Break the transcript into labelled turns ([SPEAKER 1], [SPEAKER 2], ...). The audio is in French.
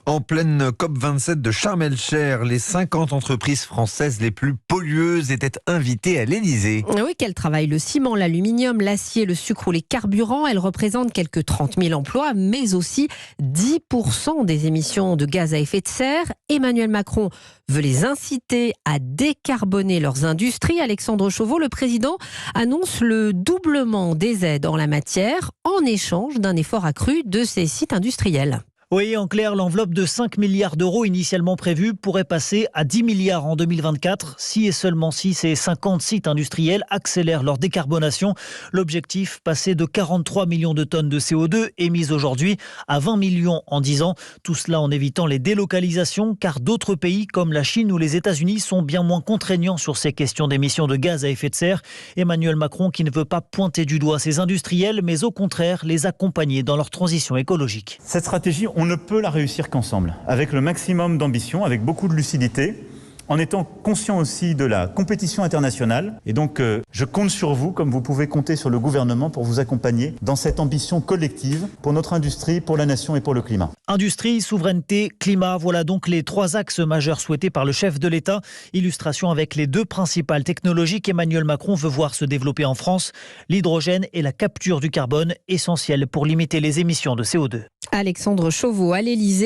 [SPEAKER 1] En pleine COP27 de Sharm el-Sheikh, les 50 entreprises françaises les plus pollueuses étaient invitées à l'Elysée.
[SPEAKER 2] Oui, qu'elles travaillent le ciment, l'aluminium, l'acier, le sucre ou les carburants. Elles représentent quelques 30 000 emplois, mais aussi 10% des émissions de gaz à effet de serre. Emmanuel Macron veut les inciter à décarboner leurs industries. Alexandre Chauveau, le président, annonce le doublement des aides en la matière en échange d'un effort accru de ces sites industriels.
[SPEAKER 3] Oui, en clair, l'enveloppe de 5 milliards d'euros initialement prévue pourrait passer à 10 milliards en 2024 si et seulement si ces 50 sites industriels accélèrent leur décarbonation. L'objectif, passer de 43 millions de tonnes de CO2 émises aujourd'hui à 20 millions en 10 ans. Tout cela en évitant les délocalisations car d'autres pays comme la Chine ou les États-Unis sont bien moins contraignants sur ces questions d'émissions de gaz à effet de serre. Emmanuel Macron qui ne veut pas pointer du doigt ces industriels mais au contraire les accompagner dans leur transition écologique.
[SPEAKER 4] Cette stratégie, on ne peut la réussir qu'ensemble, avec le maximum d'ambition, avec beaucoup de lucidité, en étant conscient aussi de la compétition internationale. Et donc, je compte sur vous, comme vous pouvez compter sur le gouvernement, pour vous accompagner dans cette ambition collective pour notre industrie, pour la nation et pour le climat.
[SPEAKER 3] Industrie, souveraineté, climat, voilà donc les 3 axes majeurs souhaités par le chef de l'État. Illustration avec les 2 principales technologies qu'Emmanuel Macron veut voir se développer en France, l'hydrogène et la capture du carbone, essentiels pour limiter les émissions de CO2.
[SPEAKER 2] Alexandre Chauveau à l'Elysée.